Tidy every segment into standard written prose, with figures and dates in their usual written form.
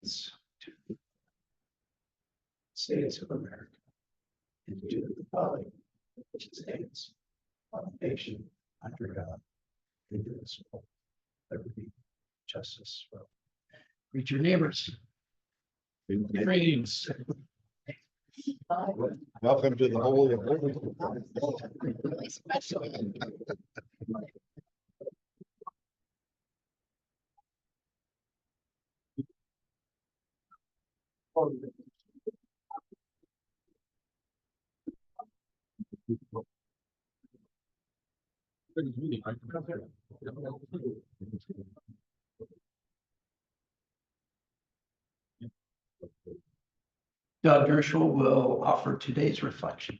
to the States of America and to the republic which stands one nation under God, indivisible, liberty, justice for all. Greet your neighbors. Greetings. Welcome to the Holy of Holies. Really special. Doug Dershel will offer today's reflection.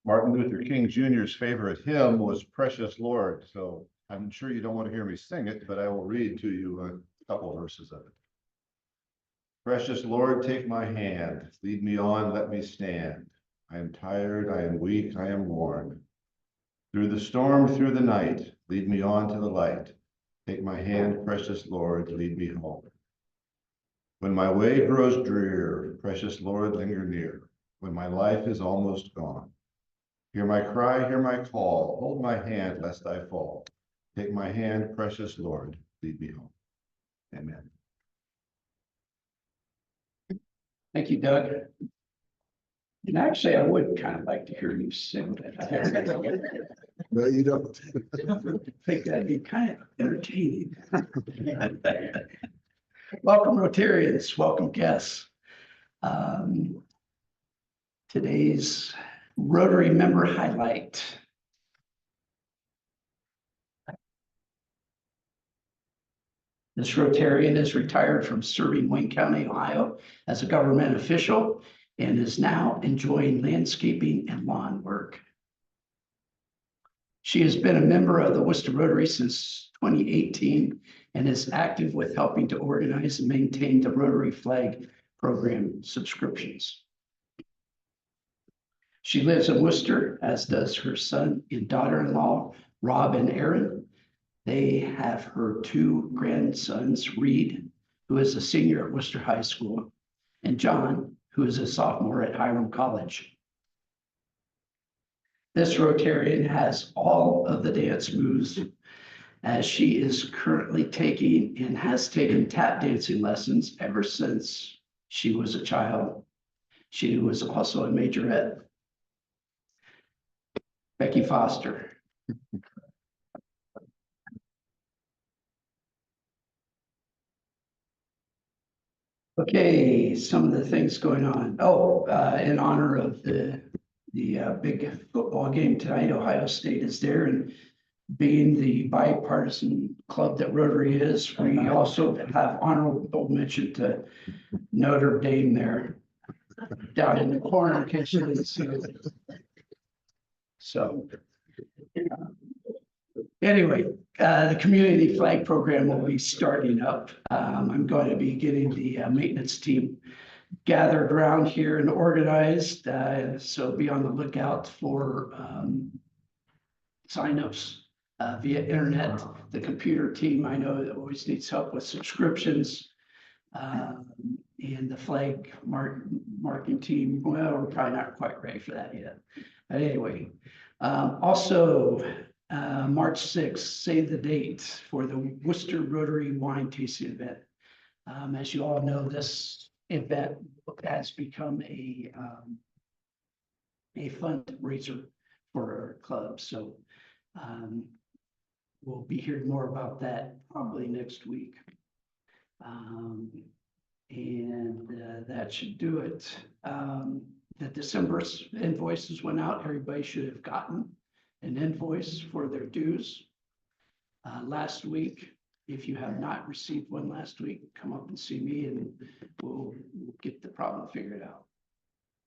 Martin Luther King Jr.'s favorite hymn was Precious Lord, so I'm sure you don't want to hear me sing it, but I will read to you a couple verses of it. Precious Lord, take my hand, lead me on, let me stand. I am tired, I am weak, I am worn. Through the storm, through the night, lead me on to the light. Take my hand, precious Lord, lead me home. When my way grows drear, precious Lord, linger near. When my life is almost gone, hear my cry, hear my call, hold my hand lest I fall. Take my hand, precious Lord, lead me home. Amen. Thank you, Doug. And actually, I would kind of like to hear you sing that. No, you don't. I think that'd be kind of entertaining. Welcome, Rotarians, welcome guests. Today's Rotary member highlight. This Rotarian is retired from serving Wayne County, Ohio as a government official and is now enjoying landscaping and lawn work. She has been a member of the Wooster Rotary since 2018 and is active with helping to organize and maintain the Rotary Flag Program subscriptions. She lives in Worcester, as does her son and daughter-in-law, Rob and Aaron. They have her two grandsons, Reed, who is a senior at Worcester High School, and John, who is a sophomore at Hiram College. This Rotarian has all of the dance moves, as she is currently taking and has taken tap dancing lessons ever since she was a child. She was also a majorette. Becky Foster. Okay, some of the things going on. Oh, in honor of the big football game tonight, Ohio State is there, and being the bipartisan club that Rotary is, we also have honorable mention to Notre Dame there down in the corner in case you didn't see it. So anyway, the community flag program will be starting up. I'm going to be getting the maintenance team gathered around here and organized. So be on the lookout for signups via internet. The computer team, I know, that always needs help with subscriptions. And the flag marking team, well, we're probably not quite ready for that yet. But anyway, also March 6th, save the date for the Wooster Rotary wine tasting event. As you all know, this event has become a fundraiser for our club. So we'll be hearing more about that probably next week. And that should do it. The December invoices went out. Everybody should have gotten an invoice for their dues last week. If you have not received one last week, come up and see me and we'll get the problem figured out.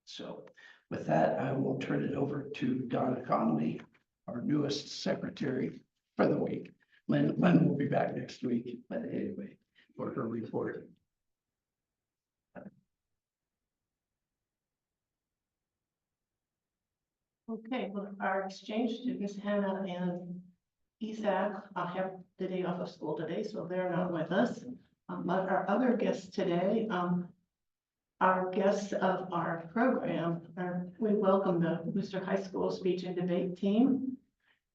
So with that, I will turn it over to Donna Connolly, our newest secretary for the week. Lynn will be back next week, but anyway, for her report. Okay, well, our exchange students, Hannah and ESAC have the day off of school today, so they're not with us. But our other guests today, our guests of our program, we welcome the Wooster High School speech and debate team.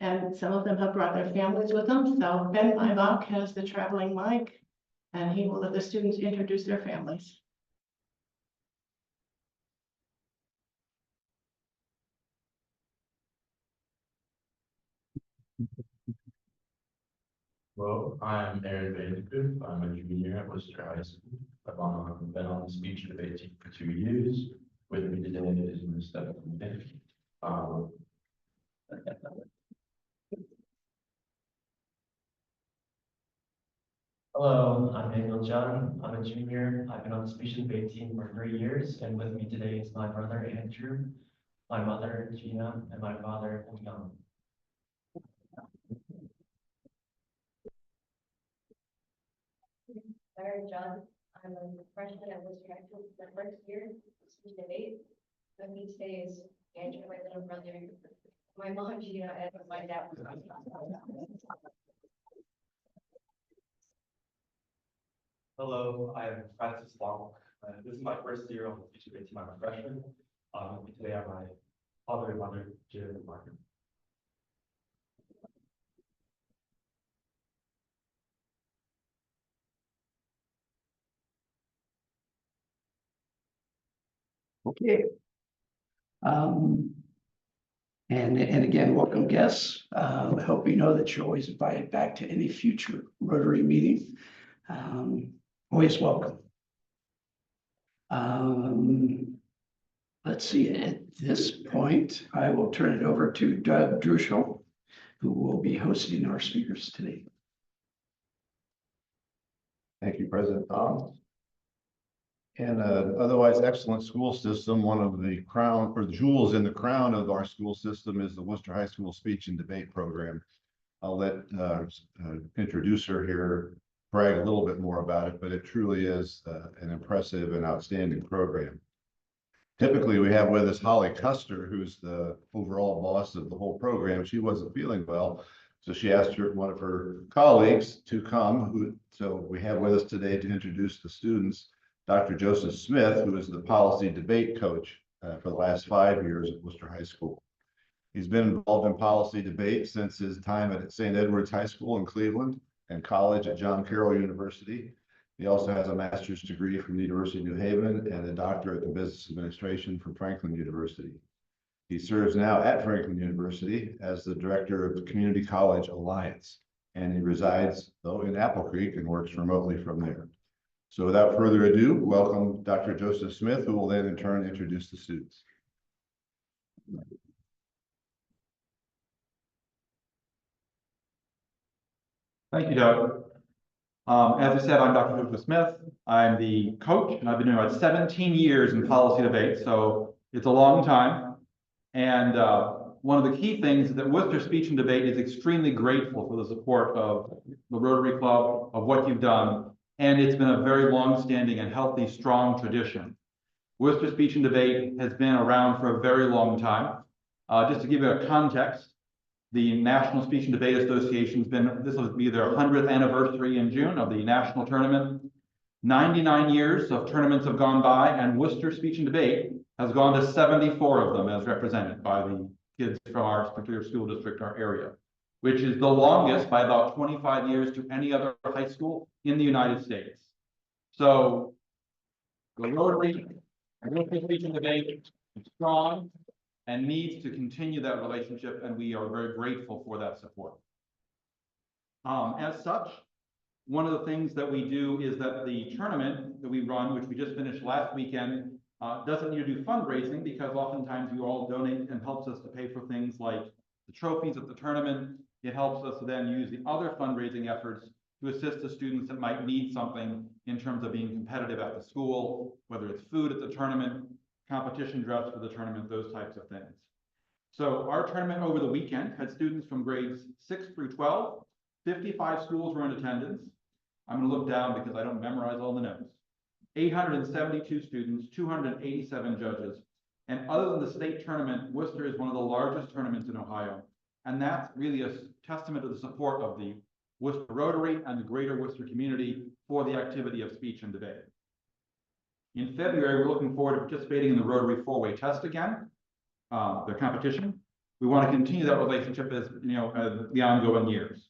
And some of them have brought their families with them. So Ben Ibach has the traveling mic, and he will let the students introduce their families. Hello, I'm Aaron Vandergrift. I'm a junior at Wooster High School. I've been on the speech and debate team for 2 years. With me today is my stepdad. Hello, I'm Jeon. I'm a junior. I've been on the speech and debate team for 3 years, and with me today is my brother Andrew, my mother Jeon, and my father Jeon. I'm John. I'm a freshman at Wooster High School, my first year, speech and debate. With me today is Andrew, my little brother, my mom, Gina, and my dad. Hello, I am Francis Bonk. This is my first year on the speech and debate team. I'm a freshman. With me today are my father and mother, Jeon and Mark. Okay. And again, welcome guests. I hope you know that you're always invited back to any future Rotary meeting. Always welcome. Let's see, at this point, I will turn it over to Doug Druschel, who will be hosting our speakers today. Thank you, President Tom. And otherwise excellent school system, one of the crown or the jewels in the crown of our school system is the Wooster High School Speech and Debate Program. I'll let introducer here brag a little bit more about it, but it truly is an impressive and outstanding program. Typically, we have with us Holly Custer, who's the overall boss of the whole program. She wasn't feeling well, so she asked one of her colleagues to come. So we have with us today to introduce the students, Dr. Joseph Smith, who is the policy debate coach for the last 5 years at Wooster High School. He's been involved in policy debate since his time at St. Edward's High School in Cleveland and college at John Carroll University. He also has a master's degree from the University of New Haven and a doctorate in business administration from Franklin University. He serves now at Franklin University as the director of the Community College Alliance, and he resides, though, in Apple Creek and works remotely from there. So without further ado, welcome Dr. Joseph Smith, who will then in turn introduce the students. Thank you, Doug. As I said, I'm Dr. Joseph Smith. I'm the coach, and I've been doing about 17 years in policy debate, so it's a long time. And one of the key things is that Worcester Speech and Debate is extremely grateful for the support of the Rotary Club, of what you've done, and it's been a very long-standing and healthy, strong tradition. Worcester Speech and Debate has been around for a very long time. Just to give you a context, the National Speech and Debate Association this will be their 100th anniversary in June of the national tournament. 99 years of tournaments have gone by, and Worcester Speech and Debate has gone to 74 of them as represented by the kids from our particular school district, our area, which is the longest by about 25 years to any other high school in the United States. So the Rotary and Worcester Speech and Debate is strong and needs to continue that relationship, and we are very grateful for that support. As such, one of the things that we do is that the tournament that we run, which we just finished last weekend, doesn't need to do fundraising because oftentimes you all donate and helps us to pay for things like the trophies at the tournament. It helps us to then use the other fundraising efforts to assist the students that might need something in terms of being competitive at the school, whether it's food at the tournament, competition dress for the tournament, those types of things. So our tournament over the weekend had students from grades 6 through 12, 55 schools were in attendance. I'm going to look down because I don't memorize all the notes. 872 students, 287 judges. And other than the state tournament, Worcester is one of the largest tournaments in Ohio, And that's really a testament to the support of the Wooster Rotary and the greater Worcester community for the activity of speech and debate. In February, we're looking forward to participating in the Rotary four-way test again, their competition. We want to continue that relationship as the ongoing years.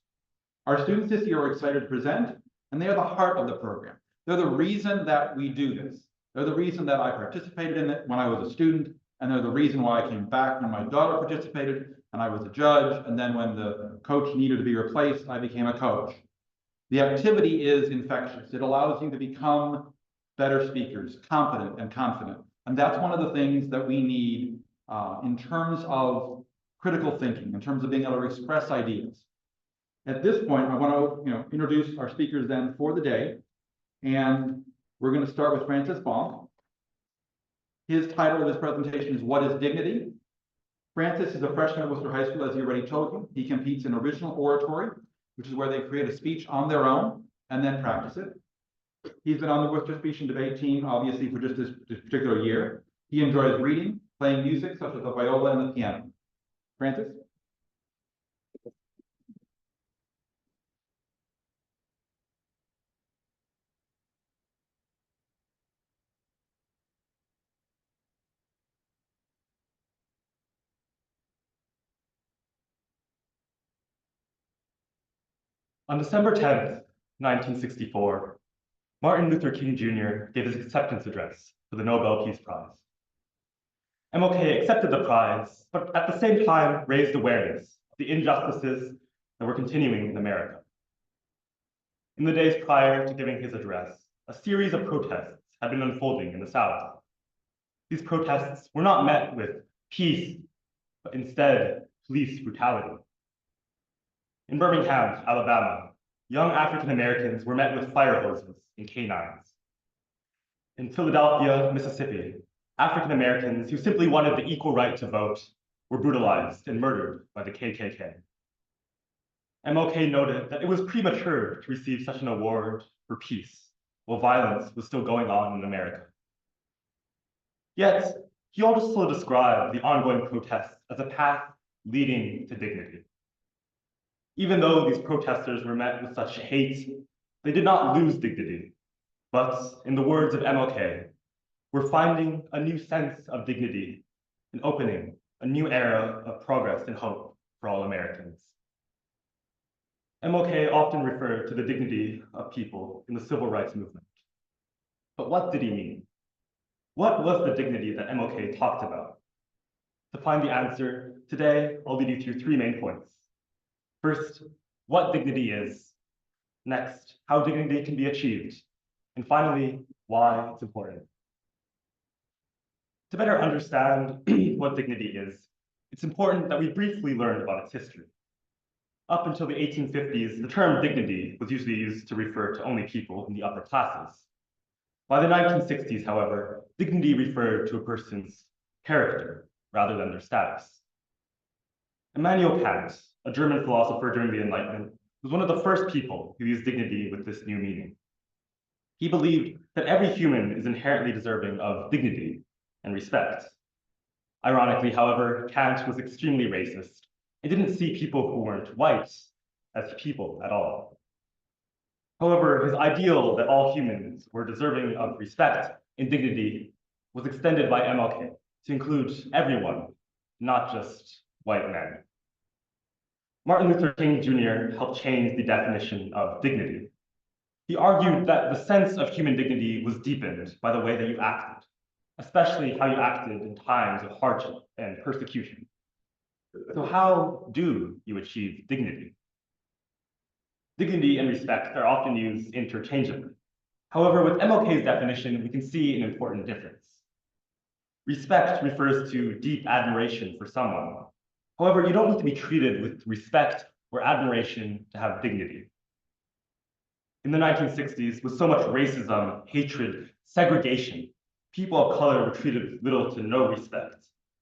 Our students this year are excited to present, and they are the heart of the program. They're the reason that we do this. They're the reason that I participated in it when I was a student, and they're the reason why I came back when my daughter participated and I was a judge, and then when the coach needed to be replaced, I became a coach. The activity is infectious. It allows you to become better speakers, competent and confident. And that's one of the things that we need in terms of critical thinking, in terms of being able to express ideas. At this point, I want to introduce our speakers then for the day. And we're going to start with Francis Bonk. His title of his presentation is What is Dignity? Francis is a freshman at Worcester High School, as he already told you. He competes in original oratory, which is where they create a speech on their own and then practice it. He's been on the Worcester Speech and Debate team, obviously, for just this particular year. He enjoys reading, playing music, such as the viola and the piano. Francis? On December 10th, 1964, Martin Luther King Jr. gave his acceptance address for the Nobel Peace Prize. MLK accepted the prize, but at the same time raised awareness of the injustices that were continuing in America. In the days prior to giving his address, a series of protests had been unfolding in the South. These protests were not met with peace, but instead police brutality. In Birmingham, Alabama, young African Americans were met with fire hoses and canines. In Philadelphia, Mississippi, African Americans who simply wanted the equal right to vote were brutalized and murdered by the KKK. MLK noted that it was premature to receive such an award for peace while violence was still going on in America. Yet, he also described the ongoing protests as a path leading to dignity. Even though these protesters were met with such hate, they did not lose dignity. But in the words of MLK, we're finding a new sense of dignity and opening a new era of progress and hope for all Americans. MLK often referred to the dignity of people in the civil rights movement. But what did he mean? What was the dignity that MLK talked about? To find the answer, today I'll lead you through three main points. First, what dignity is. Next, how dignity can be achieved. And finally, why it's important. To better understand what dignity is, it's important that we briefly learn about its history. Up until the 1850s, the term dignity was usually used to refer to only people in the upper classes. By the 1960s, however, dignity referred to a person's character rather than their status. Immanuel Kant, a German philosopher during the Enlightenment, was one of the first people who used dignity with this new meaning. He believed that every human is inherently deserving of dignity and respect. Ironically, however, Kant was extremely racist and didn't see people who weren't white as people at all. However, his ideal that all humans were deserving of respect and dignity was extended by MLK to include everyone, not just white men. Martin Luther King Jr. helped change the definition of dignity. He argued that the sense of human dignity was deepened by the way that you acted, especially how you acted in times of hardship and persecution. So how do you achieve dignity? Dignity and respect are often used interchangeably. However, with MLK's definition, we can see an important difference. Respect refers to deep admiration for someone. However, you don't need to be treated with respect or admiration to have dignity. In the 1960s, with so much racism, hatred, segregation, people of color were treated with little to no respect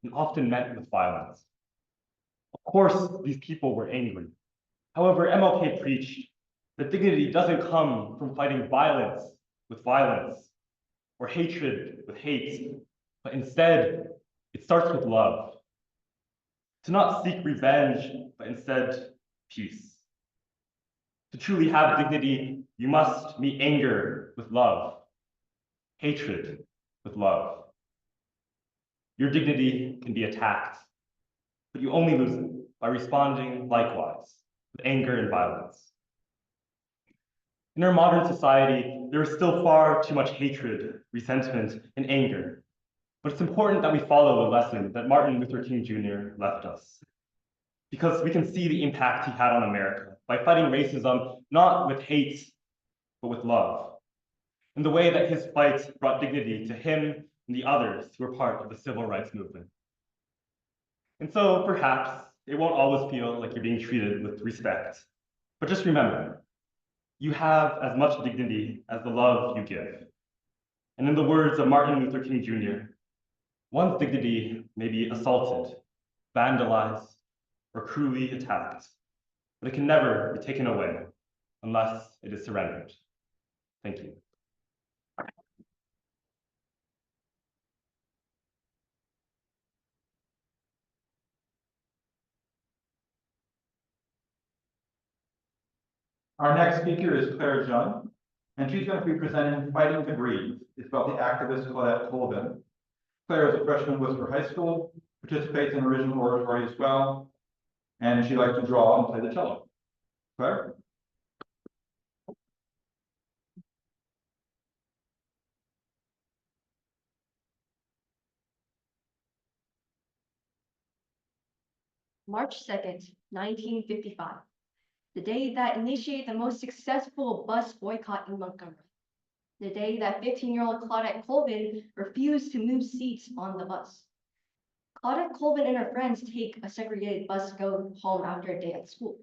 and often met with violence. Of course, these people were angry. However, MLK preached that dignity doesn't come from fighting violence with violence or hatred with hate, but instead, it starts with love. to not seek revenge, but instead peace. To truly have dignity, you must meet anger with love, hatred with love. Your dignity can be attacked, but you only lose it by responding likewise with anger and violence. In our modern society, there is still far too much hatred, resentment, and anger. But it's important that we follow the lesson that Martin Luther King Jr. left us, because we can see the impact he had on America by fighting racism, not with hate, but with love, in the way that his fight brought dignity to him and the others who were part of the civil rights movement. And so perhaps it won't always feel like you're being treated with respect, but just remember, you have as much dignity as the love you give. And in the words of Martin Luther King Jr., one's dignity may be assaulted, vandalized, or cruelly attacked, but it can never be taken away unless it is surrendered. Thank you. Our next speaker is Claire Jeon, and she's going to be presenting Fighting to Breathe. It's about the activist Claudette Colvin. Claire is a freshman at Wooster High School, participates in original oratory as well, and she likes to draw and play the cello. Claire? March 2nd, 1955, the day that initiated the most successful bus boycott in Montgomery. The day that 15-year-old Claudette Colvin refused to move seats on the bus. Claudette Colvin and her friends take a segregated bus to go home after a day at school.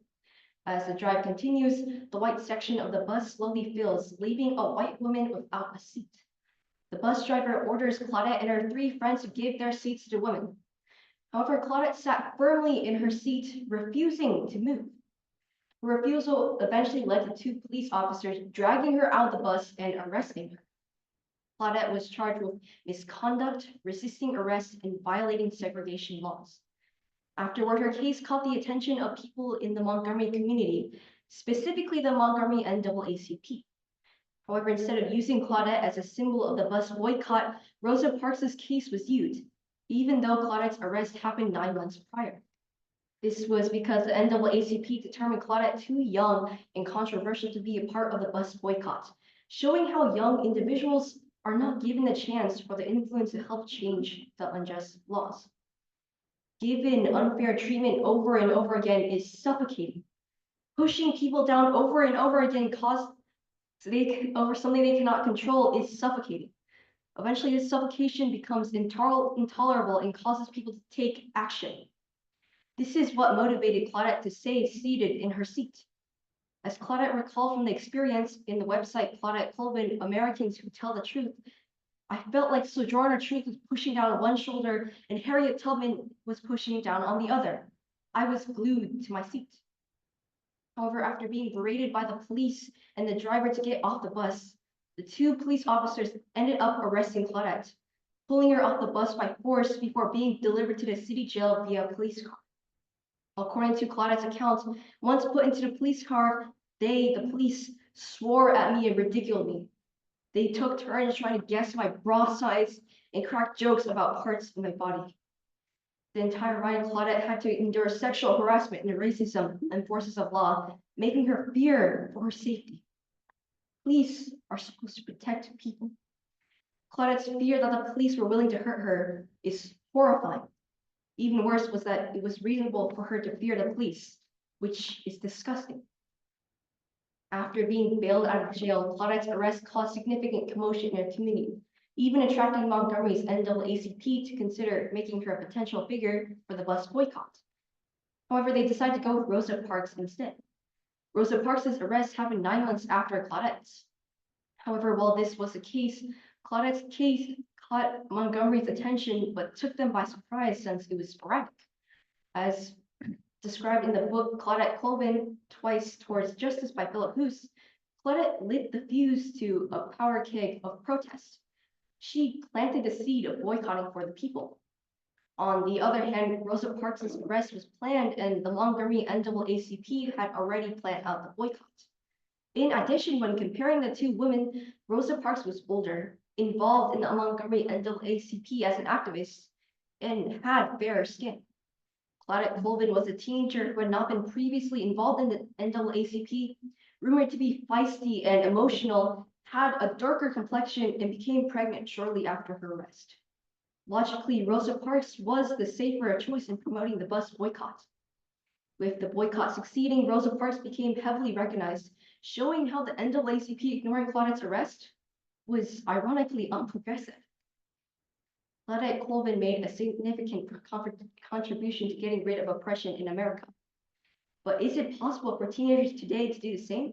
As the drive continues, the white section of the bus slowly fills, leaving a white woman without a seat. The bus driver orders Claudette and her 3 friends to give their seats to the women. However, Claudette sat firmly in her seat, refusing to move. Her refusal eventually led to 2 police officers dragging her out of the bus and arresting her. Claudette was charged with misconduct, resisting arrest, and violating segregation laws. Afterward, her case caught the attention of people in the Montgomery community, specifically the Montgomery NAACP. However, instead of using Claudette as a symbol of the bus boycott, Rosa Parks' case was used, even though Claudette's arrest happened 9 months prior. This was because the NAACP determined Claudette too young and controversial to be a part of the bus boycott, showing how young individuals are not given the chance or the influence to help change the unjust laws. Given unfair treatment over and over again is suffocating. Pushing people down over and over again over something they cannot control is suffocating. Eventually, this suffocation becomes intolerable and causes people to take action. This is what motivated Claudette to stay seated in her seat. As Claudette recalled from the experience in the website Claudette Colvin, Americans Who Tell the Truth, I felt like Sojourner Truth was pushing down on one shoulder and Harriet Tubman was pushing down on the other. I was glued to my seat. However, after being berated by the police and the driver to get off the bus, the 2 police officers ended up arresting Claudette, pulling her off the bus by force before being delivered to the city jail via a police car. According to Claudette's account, once put into the police car, the police, swore at me and ridiculed me. They took turns trying to guess my bra size and crack jokes about parts of my body. The entire ride, Claudette had to endure sexual harassment and racism and forces of law, making her fear for her safety. Police are supposed to protect people. Claudette's fear that the police were willing to hurt her is horrifying. Even worse was that it was reasonable for her to fear the police, which is disgusting. After being bailed out of jail, Claudette's arrest caused significant commotion in her community, even attracting Montgomery's NAACP to consider making her a potential figure for the bus boycott. However, they decided to go with Rosa Parks instead. Rosa Parks' arrest happened 9 months after Claudette's. However, while this was the case, Claudette's case caught Montgomery's attention, but took them by surprise since it was sporadic. As described in the book Claudette Colvin, Twice Towards Justice by Philip Hoos, Claudette lit the fuse to a power keg of protest. She planted the seed of boycotting for the people. On the other hand, Rosa Parks' arrest was planned and the Montgomery NAACP had already planned out the boycott. In addition, when comparing the two women, Rosa Parks was older, involved in the Montgomery NAACP as an activist, and had fairer skin. Claudette Colvin was a teenager who had not been previously involved in the NAACP, rumored to be feisty and emotional, had a darker complexion, and became pregnant shortly after her arrest. Logically, Rosa Parks was the safer choice in promoting the bus boycott. With the boycott succeeding, Rosa Parks became heavily recognized, showing how the NAACP ignoring Claudette's arrest was ironically unprogressive. Claudette Colvin made a significant contribution to getting rid of oppression in America. But is it possible for teenagers today to do the same?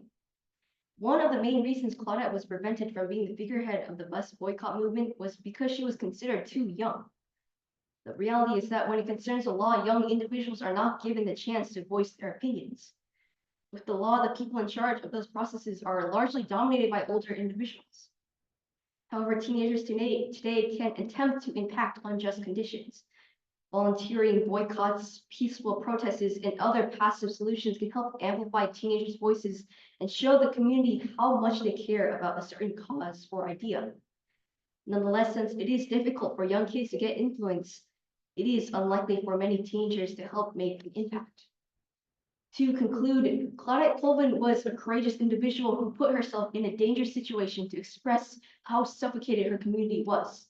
One of the main reasons Claudette was prevented from being the figurehead of the bus boycott movement was because she was considered too young. The reality is that when it concerns the law, young individuals are not given the chance to voice their opinions. With the law, the people in charge of those processes are largely dominated by older individuals. However, teenagers today can attempt to impact unjust conditions. Volunteering, boycotts, peaceful protests, and other passive solutions can help amplify teenagers' voices and show the community how much they care about a certain cause or idea. Nonetheless, since it is difficult for young kids to get influence, it is unlikely for many teenagers to help make an impact. To conclude, Claudette Colvin was a courageous individual who put herself in a dangerous situation to express how suffocated her community was.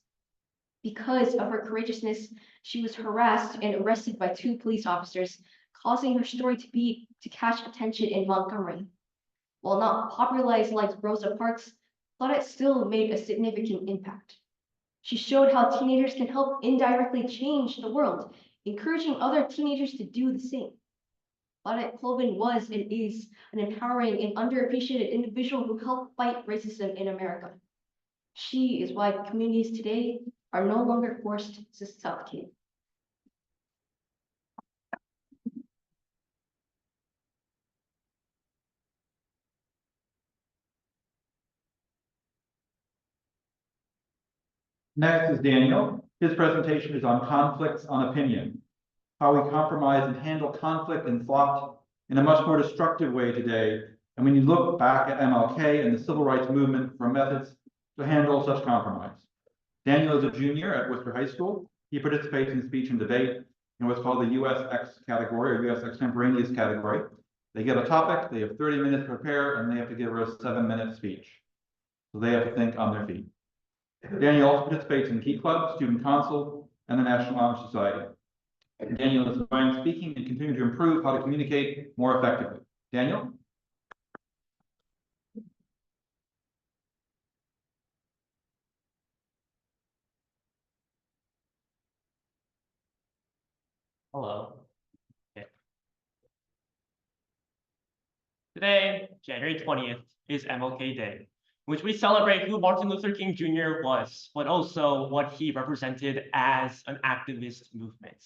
Because of her courageousness, she was harassed and arrested by 2 police officers, causing her story to catch attention in Montgomery. While not popularized like Rosa Parks, Claudette still made a significant impact. She showed how teenagers can help indirectly change the world, encouraging other teenagers to do the same. Claudette Colvin was and is an empowering and underappreciated individual who helped fight racism in America. She is why communities today are no longer forced to suffocate. Next is Daniel. His presentation is on conflicts on opinion, how we compromise and handle conflict and thought in a much more destructive way today. And when you look back at MLK and the civil rights movement for methods to handle such compromise. Daniel is a junior at Wooster High School. He participates in speech and debate in what's called the USX category or US extemporaneous category. They get a topic, they have 30 minutes to prepare, and they have to give a 7-minute speech. So they have to think on their feet. Daniel also participates in Key Club, Student Council, and the National Honor Society. Daniel is enjoying speaking and continuing to improve how to communicate more effectively. Daniel? Hello. Okay. Today, January 20th, is MLK Day, which we celebrate who Martin Luther King Jr. was, but also what he represented as an activist movement.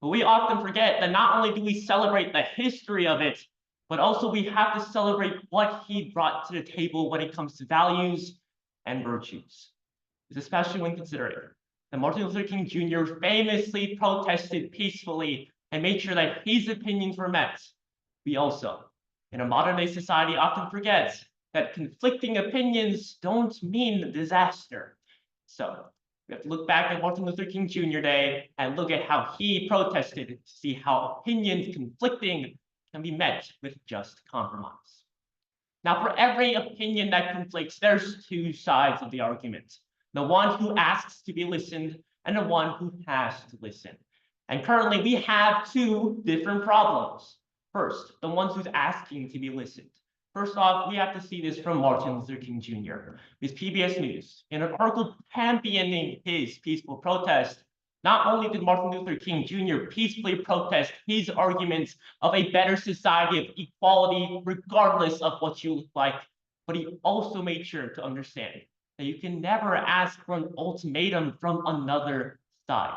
But we often forget that not only do we celebrate the history of it, but also we have to celebrate what he brought to the table when it comes to values and virtues. Especially when considering that Martin Luther King Jr. famously protested peacefully and made sure that his opinions were met. We also, in a modern day society, often forget that conflicting opinions don't mean disaster. So we have to look back at Martin Luther King Jr. Day and look at how he protested to see how opinions conflicting can be met with just compromise. Now, for every opinion that conflicts, there's 2 sides of the argument. The one who asks to be listened and the one who has to listen. And currently we have 2 different problems. First, the ones who's asking to be listened. First off, we have to see this from Martin Luther King Jr. With PBS News, in an article championing his peaceful protest, not only did Martin Luther King Jr. peacefully protest his arguments of a better society of equality, regardless of what you look like, but he also made sure to understand that you can never ask for an ultimatum from another side.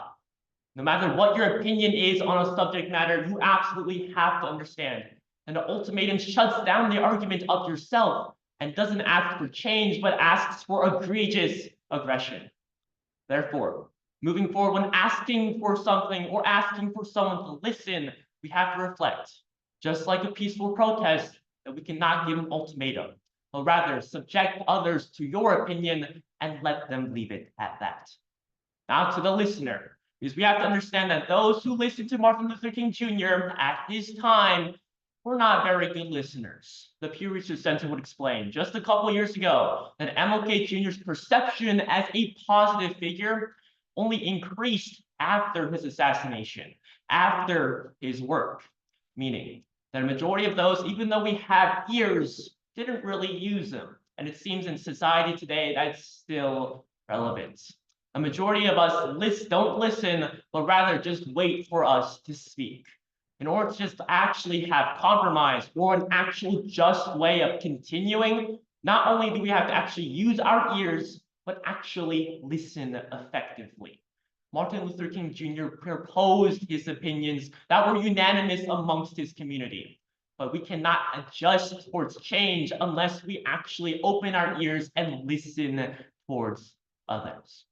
No matter what your opinion is on a subject matter, you absolutely have to understand. And the ultimatum shuts down the argument of yourself and doesn't ask for change, but asks for egregious aggression. Therefore, Moving forward, when asking for something or asking for someone to listen, we have to reflect. Just like a peaceful protest, that we cannot give an ultimatum, but rather subject others to your opinion and let them leave it at that. Now to the listener, because we have to understand that those who listened to Martin Luther King Jr. at his time were not very good listeners. The Pew Research Center would explain just a couple years ago that MLK Jr.'s perception as a positive figure only increased after his assassination, after his work, meaning that a majority of those, even though we have ears, didn't really use them. And it seems in society today that's still relevant. A majority of us don't listen, but rather just wait for us to speak. In order to just actually have compromise or an actual just way of continuing, not only do we have to actually use our ears, but actually listen effectively. Martin Luther King Jr. proposed his opinions that were unanimous amongst his community. But we cannot adjust towards change unless we actually open our ears and listen towards others.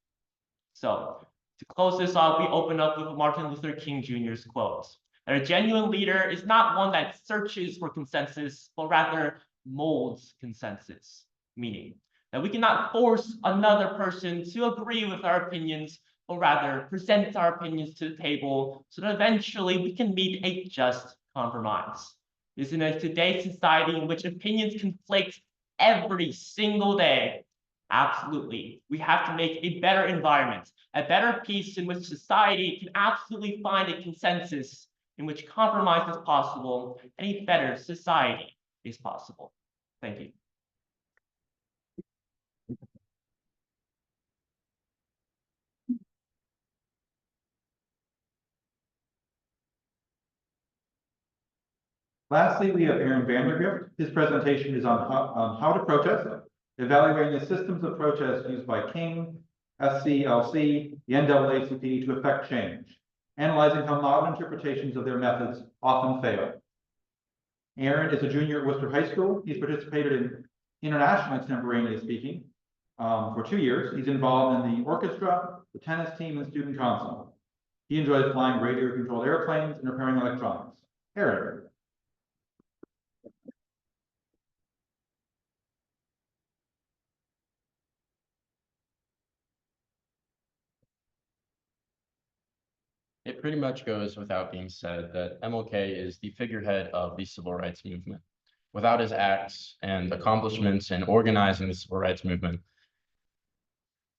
So, to close this off, we open up with Martin Luther King Jr.'s quote, that a genuine leader is not one that searches for consensus, but rather molds consensus, meaning that we cannot force another person to agree with our opinions, but rather present our opinions to the table so that eventually we can meet a just compromise. This is in today's society in which opinions conflict every single day. Absolutely, we have to make a better environment, a better peace in which society can absolutely find a consensus in which compromise is possible and a better society is possible. Thank you. Lastly, we have Aaron Vandergrift. His presentation is on how to protest, evaluating the systems of protest used by King, SCLC, the NAACP to effect change, analyzing how modern interpretations of their methods often fail. Aaron is a junior at Worcester High School. He's participated in international extemporaneous speaking for 2 years. He's involved in the orchestra, the tennis team, and student council. He enjoys flying radio-controlled airplanes and repairing electronics. Aaron. It pretty much goes without being said that MLK is the figurehead of the civil rights movement. Without his acts and accomplishments in organizing the civil rights movement,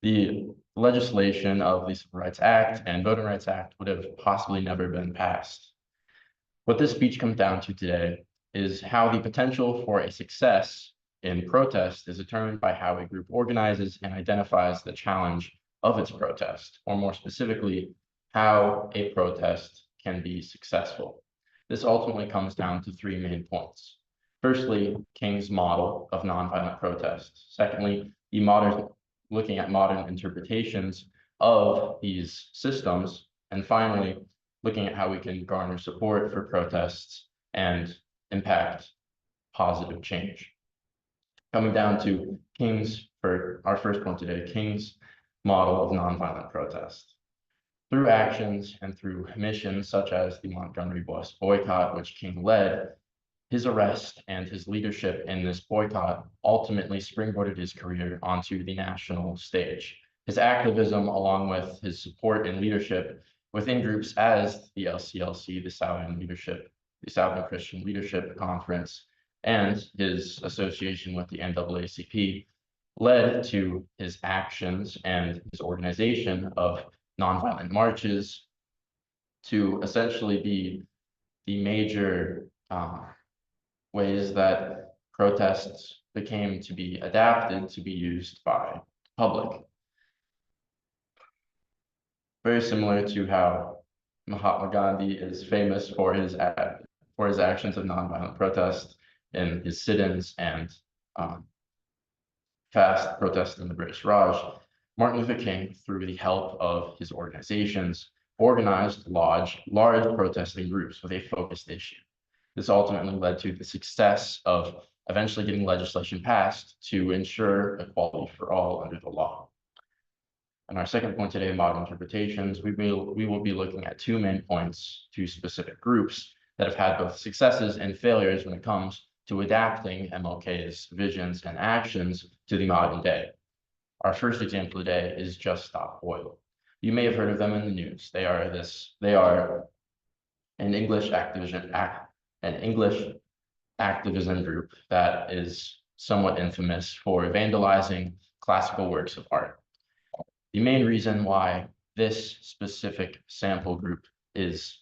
the legislation of the Civil Rights Act and Voting Rights Act would have possibly never been passed. What this speech comes down to today is how the potential for a success in protest is determined by how a group organizes and identifies the challenge of its protest, or more specifically, how a protest can be successful. This ultimately comes down to 3 main points. Firstly, King's model of nonviolent protest. Secondly, looking at modern interpretations of these systems. And finally, looking at how we can garner support for protests and impact positive change. Coming down to for our first point today, King's model of nonviolent protest. Through actions and through missions such as the Montgomery bus boycott, which King led, his arrest and his leadership in this boycott ultimately springboarded his career onto the national stage. His activism, along with his support and leadership within groups as the LCLC, the Southern Christian Leadership Conference, and his association with the NAACP, led to his actions and his organization of nonviolent marches to essentially be the major ways that protests became to be adapted to be used by the public. Very similar to how Mahatma Gandhi is famous for his actions of nonviolent protest in his sit-ins and fast protest in the British Raj. Martin Luther King, through the help of his organizations, organized large protesting groups with a focused issue. This ultimately led to the success of eventually getting legislation passed to ensure equality for all under the law. In our second point today, modern interpretations, we will be looking at two main points, two specific groups that have had both successes and failures when it comes to adapting MLK's visions and actions to the modern day. Our first example today is Just Stop Oil. You may have heard of them in the news. They are an English activism group that is somewhat infamous for vandalizing classical works of art. The main reason why this specific sample group is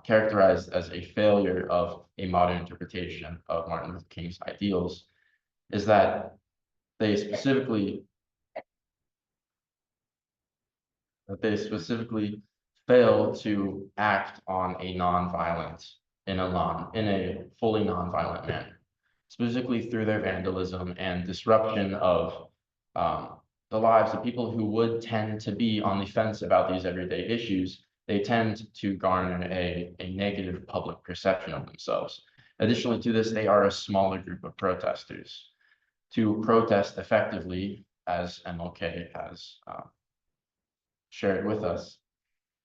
characterized as a failure of a modern interpretation of Martin Luther King's ideals is that they specifically fail to act on a in a fully nonviolent manner, specifically through their vandalism and disruption of the lives of people who would tend to be on the fence about these everyday issues. They tend to garner a negative public perception of themselves. Additionally to this, they are a smaller group of protesters. To protest effectively, as MLK has shared with us,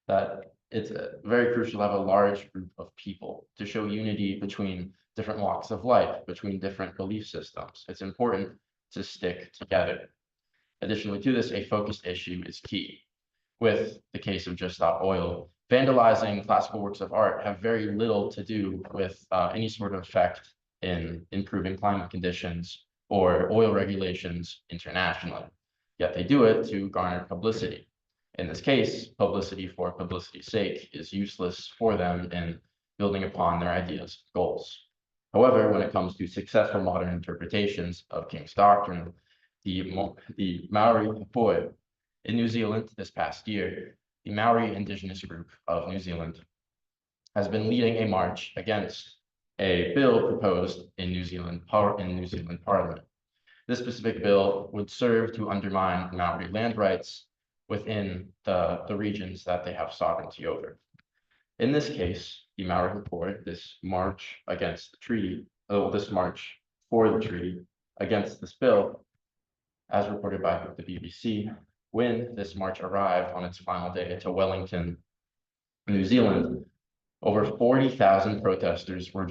that it's very crucial to have a large group of people to show unity between different walks of life, between different belief systems. It's important to stick together. Additionally to this, a focused issue is key. With the case of Just Stop Oil, vandalizing classical works of art have very little to do with any sort of effect in improving climate conditions or oil regulations internationally. Yet they do it to garner publicity. In this case, publicity for publicity's sake is useless for them in building upon their ideas and goals. However, when it comes to successful modern interpretations of King's doctrine, the Maori Hapoi in New Zealand this past year, the Maori indigenous group of New Zealand has been leading a march against a bill proposed in New Zealand Parliament. This specific bill would serve to undermine Maori land rights within the regions that they have sovereignty over. In this case, the Maori Hapoi, this march against the treaty, this march for the treaty against this bill, as reported by the BBC, when this march arrived on its final day to Wellington, New Zealand, over 40,000 protesters were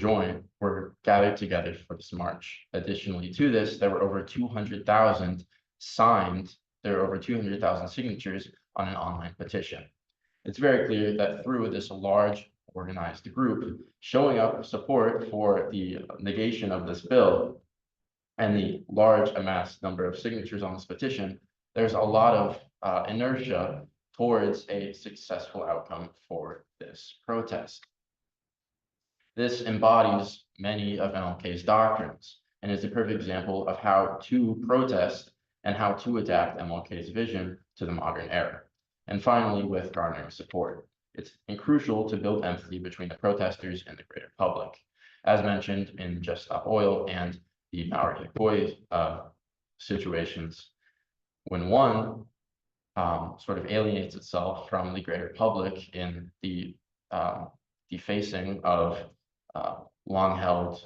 gathered together for this march. Additionally to this, there were over 200,000 signatures on an online petition. It's very clear that through this large organized group showing up support for the negation of this bill and the large amassed number of signatures on this petition, there's a lot of inertia towards a successful outcome for this protest. This embodies many of MLK's doctrines and is a perfect example of how to protest and how to adapt MLK's vision to the modern era. And finally, with garnering support, it's crucial to build empathy between the protesters and the greater public. As mentioned in Just Stop Oil and the Maori Hapoi situations, when one sort of alienates itself from the greater public in the defacing of long-held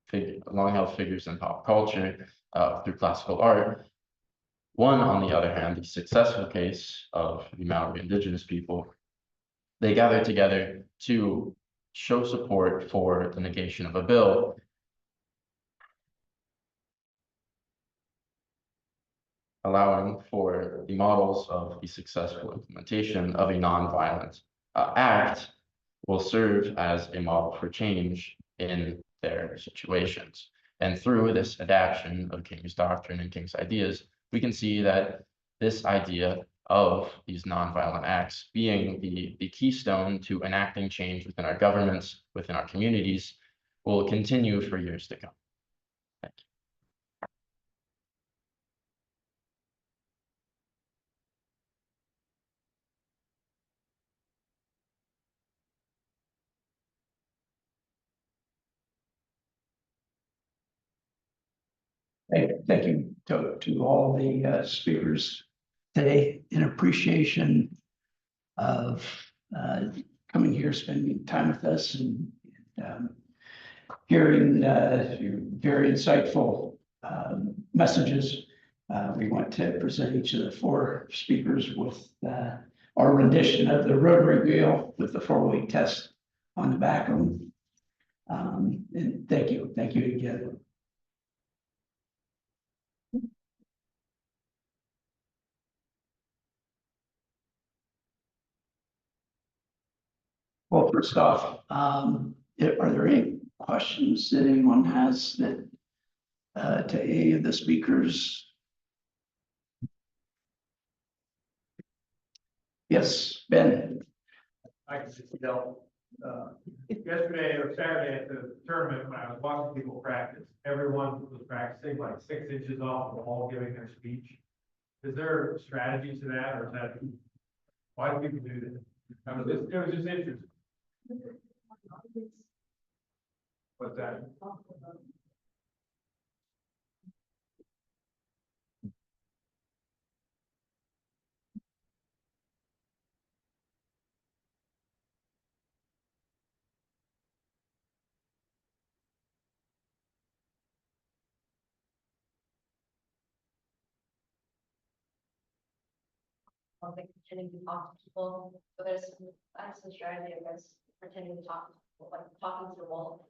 figures in pop culture through classical art. One, on the other hand, the successful case of the Maori indigenous people, they gathered together to show support for the negation of a bill allowing for the models of the successful implementation of a nonviolent act will serve as a model for change in their situations. And through this adaptation of King's doctrine and King's ideas, we can see that this idea of these nonviolent acts being the keystone to enacting change within our governments, within our communities, will continue for years to come. Thank you. Thank you to all the speakers today in appreciation of coming here, spending time with us and hearing very insightful messages We want to present each of the four speakers with our rendition of the Rotary wheel with the 4-week test on the back of them. And thank you again. Well, first off, are there any questions that anyone has that to any of the speakers? Yes, Ben. I can just tell, yesterday or Saturday at the tournament, when I was watching people practice, everyone was practicing like 6 inches off the wall, giving their speech. Is there a strategy to that, or is that, why do people do that? It was just interesting. What's that? Like pretending to talk to people, but that's the strategy, I guess, pretending to talk to people, like talking to the wall.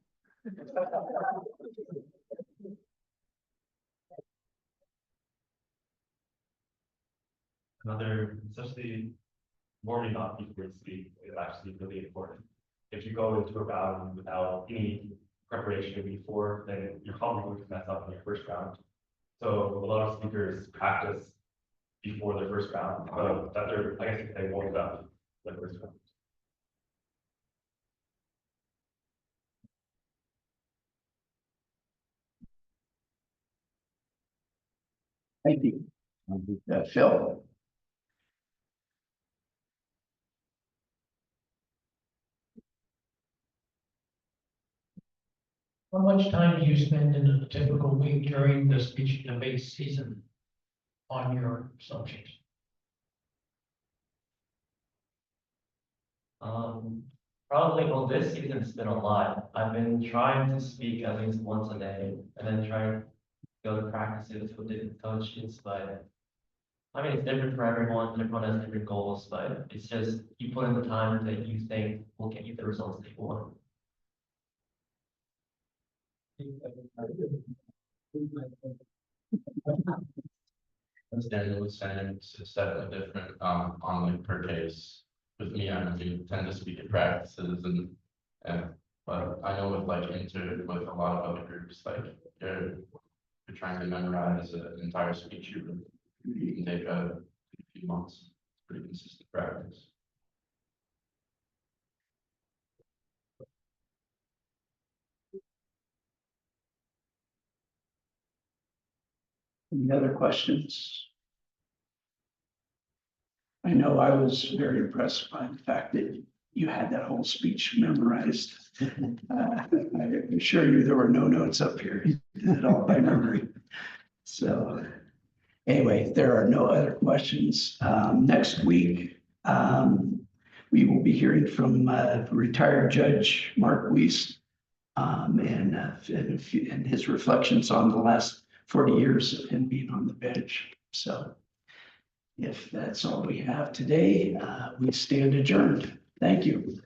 Another, especially warming up before you speak is actually really important. If you go into a round without any preparation before, then you're probably going to mess up in your first round. So a lot of speakers practice before their first round, so that they're, I guess, they warmed up the first round. Thank you. Phil. How much time do you spend in a typical week during the speech and debate season on your subject? Probably on this season it's been a lot. I've been trying to speak at least once a day and then trying to go to practices with the coaches, but I mean, it's different for everyone. Everyone has different goals, but it's just you put in the time that you think will get you the results that you want. As Daniel was saying, it's definitely different on like per case. With me, I do tend to speak at practices and but I know with like with a lot of other groups, like you're trying to memorize an entire speech, you can take a few months. It's pretty consistent practice. Any other questions? I know I was very impressed by the fact that you had that whole speech memorized. I assure you there were no notes up here. You did it all by memory. So anyway, if there are no other questions, next week, we will be hearing from retired Judge Mark Weiss and his reflections on the last 40 years of him being on the bench. So if that's all we have today, we stand adjourned. Thank you.